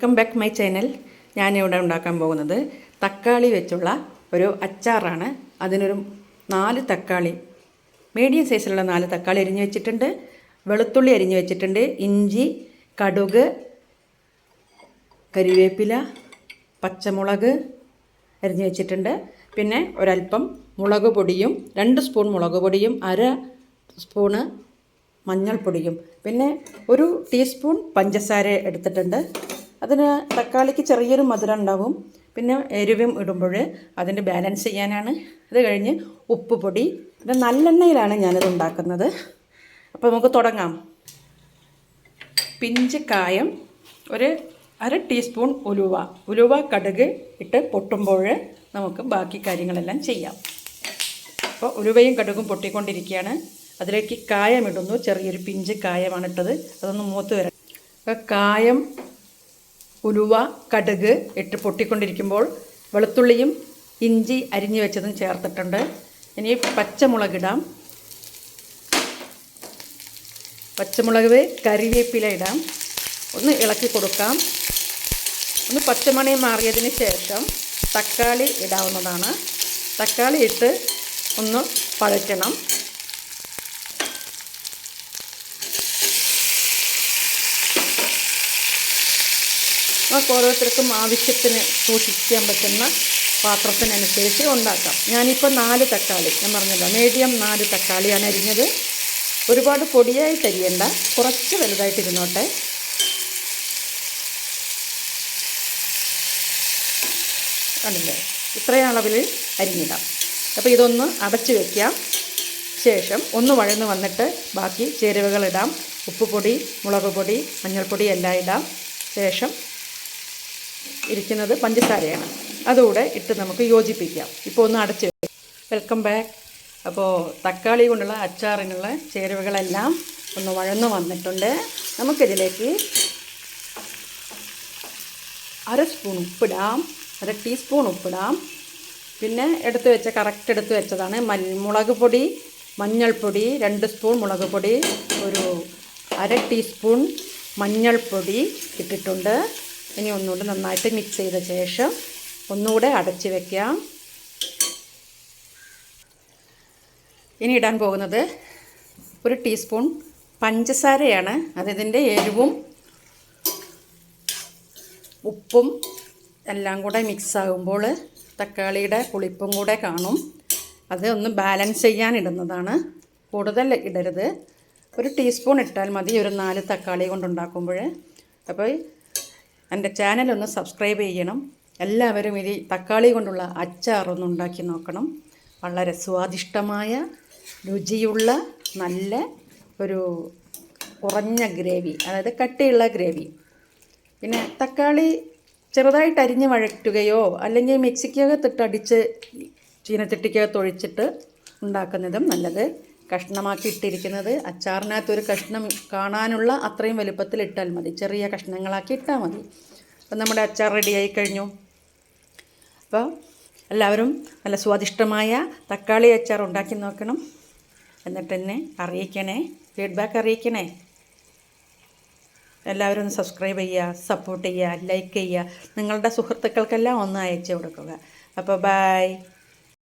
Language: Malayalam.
Welcome back my channel. ഞാനിവിടെ ഉണ്ടാക്കാൻ പോകുന്നത് തക്കാളി വെച്ചുള്ള ഒരു അച്ചാറാണ്. അതിനൊരു 4 തക്കാളി, മീഡിയം സൈസിലുള്ള 4 തക്കാളി അരിഞ്ഞ് വെച്ചിട്ടുണ്ട്. വെളുത്തുള്ളി അരിഞ്ഞ് വെച്ചിട്ടുണ്ട്. ഇഞ്ചി, കടുക്, കരിവേപ്പില, പച്ചമുളക് അരിഞ്ഞ് വെച്ചിട്ടുണ്ട്. പിന്നെ ഒരല്പം മുളക് പൊടിയും 2 സ്പൂൺ മുളക് പൊടിയും 1/2 സ്പൂണ് മഞ്ഞൾപ്പൊടിയും പിന്നെ 1 ടീസ്പൂൺ പഞ്ചസാര എടുത്തിട്ടുണ്ട്. അതിന് തക്കാളിക്ക് ചെറിയൊരു മധുരം ഉണ്ടാവും. പിന്നെ എരിവും ഇടുമ്പോൾ അതിൻ്റെ ബാലൻസ് ചെയ്യാനാണ്. അത് കഴിഞ്ഞ് ഉപ്പ് പൊടി. ഇത് നല്ലെണ്ണയിലാണ് ഞാനിത് ഉണ്ടാക്കുന്നത്. അപ്പോൾ നമുക്ക് തുടങ്ങാം. പിഞ്ച് കായം, 1/2 ടീസ്പൂൺ ഉലുവ കടുക് ഇട്ട് പൊട്ടുമ്പോൾ നമുക്ക് ബാക്കി കാര്യങ്ങളെല്ലാം ചെയ്യാം. അപ്പോൾ ഉലുവയും കടുകും പൊട്ടിക്കൊണ്ടിരിക്കുകയാണ്. അതിലേക്ക് കായം ഇടുന്നു. ചെറിയൊരു പിഞ്ച് കായമാണ് ഇട്ടത്. അതൊന്ന് മൂത്ത് വരാം. അപ്പോൾ കായം, ഉലുവ, കടുക് ഇട്ട് പൊട്ടിക്കൊണ്ടിരിക്കുമ്പോൾ വെളുത്തുള്ളിയും ഇഞ്ചി അരിഞ്ഞു വെച്ചതും ചേർത്തിട്ടുണ്ട്. ഇനി പച്ചമുളക് ഇടാം. പച്ചമുളക്, കരിവേപ്പില ഇടാം. ഒന്ന് ഇളക്കി കൊടുക്കാം. ഒന്ന് പച്ചമണി മാറിയതിന് ശേഷം തക്കാളി ഇടാവുന്നതാണ്. തക്കാളി ഇട്ട് ഒന്ന് വഴറ്റണം. നമുക്ക് ഓരോരുത്തർക്കും ആവശ്യത്തിന് സൂക്ഷിക്കാൻ പറ്റുന്ന പാത്രത്തിനനുസരിച്ച് ഉണ്ടാക്കാം. ഞാനിപ്പോൾ 4 തക്കാളി, ഞാൻ പറഞ്ഞല്ലോ മീഡിയം 4 തക്കാളിയാണ് അരിഞ്ഞത്. ഒരുപാട് പൊടിയായിട്ട് അരിയണ്ട, കുറച്ച് വലുതായിട്ടിരുന്നോട്ടെ. കണ്ടില്ലേ, ഇത്രയും അളവിൽ അരിഞ്ഞിടാം. അപ്പോൾ ഇതൊന്ന് അടച്ച് വയ്ക്കാം. ശേഷം ഒന്ന് വഴന്ന് വന്നിട്ട് ബാക്കി ചേരുവകളിടാം. ഉപ്പ് പൊടി, മുളക് പൊടി, മഞ്ഞൾപ്പൊടി എല്ലാം ഇടാം. ശേഷം ഇരിക്കുന്നത് പഞ്ചസാരയാണ്. അതുകൂടെ ഇട്ട് നമുക്ക് യോജിപ്പിക്കാം. ഇപ്പോൾ ഒന്ന് അടച്ച് വയ്ക്കാം. Welcome back. അപ്പോൾ തക്കാളി കൊണ്ടുള്ള അച്ചാറിനുള്ള ചേരുവകളെല്ലാം ഒന്ന് വഴന്ന് വന്നിട്ടുണ്ട്. നമുക്കിതിലേക്ക് 1/2 സ്പൂൺ ഉപ്പിടാം. 1/2 ടീസ്പൂൺ ഉപ്പിടാം. പിന്നെ കറക്റ്റ് എടുത്ത് വെച്ചതാണ് മുളക് പൊടി, മഞ്ഞൾപ്പൊടി 2 സ്പൂൺ മുളക് പൊടി, 1/2 ടീസ്പൂൺ മഞ്ഞൾപ്പൊടി ഇട്ടിട്ടുണ്ട്. ഇനി ഒന്നുകൂടെ നന്നായിട്ട് മിക്സ് ചെയ്ത ശേഷം ഒന്നുകൂടെ അടച്ച് വയ്ക്കാം. ഇനി ഇടാൻ പോകുന്നത് 1 ടീസ്പൂൺ പഞ്ചസാരയാണ്. അതിൻ്റെ എരിവും ഉപ്പും എല്ലാം കൂടെ മിക്സ് ആകുമ്പോൾ തക്കാളിയുടെ പുളിപ്പും കൂടെ കാണും. അത് ഒന്ന് ബാലൻസ് ചെയ്യാൻ ഇടുന്നതാണ്. കൂടുതൽ ഇടരുത്. 1 ടീസ്പൂൺ ഇട്ടാൽ മതി ഒരു 4 തക്കാളി കൊണ്ടുണ്ടാക്കുമ്പോൾ. അപ്പോൾ എൻ്റെ ചാനലൊന്ന് സബ്സ്ക്രൈബ് ചെയ്യണം. എല്ലാവരും ഇത് തക്കാളി കൊണ്ടുള്ള അച്ചാറൊന്ന് ഉണ്ടാക്കി നോക്കണം. വളരെ സ്വാദിഷ്ടമായ, രുചിയുള്ള, നല്ല ഒരു കുറഞ്ഞ ഗ്രേവി, അതായത് കട്ടിയുള്ള ഗ്രേവി. പിന്നെ തക്കാളി ചെറുതായിട്ട് അരിഞ്ഞ് വഴറ്റുകയോ അല്ലെങ്കിൽ മിക്സിക്കകത്തിട്ട് അടിച്ച് ചീനച്ചട്ടിക്കകത്ത് ഒഴിച്ചിട്ട് ഉണ്ടാക്കുന്നതും നല്ലത്. കഷ്ണമാക്കി ഇട്ടിരിക്കുന്നത് അച്ചാറിനകത്തൊരു കഷ്ണം കാണാനുള്ള അത്രയും വലുപ്പത്തിൽ ഇട്ടാൽ മതി. ചെറിയ കഷ്ണങ്ങളാക്കി ഇട്ടാൽ മതി. അപ്പം നമ്മുടെ അച്ചാർ റെഡിയായി കഴിഞ്ഞു. അപ്പോൾ എല്ലാവരും നല്ല സ്വാദിഷ്ടമായ തക്കാളി അച്ചാർ ഉണ്ടാക്കി നോക്കണം. എന്നിട്ട് എന്നെ അറിയിക്കണേ, ഫീഡ്ബാക്ക് അറിയിക്കണേ. എല്ലാവരും ഒന്ന് സബ്സ്ക്രൈബ് ചെയ്യുക, സപ്പോർട്ട് ചെയ്യുക, ലൈക്ക് ചെയ്യുക. നിങ്ങളുടെ സുഹൃത്തുക്കൾക്കെല്ലാം ഒന്ന് അയച്ചു കൊടുക്കുക. അപ്പോൾ ബൈ.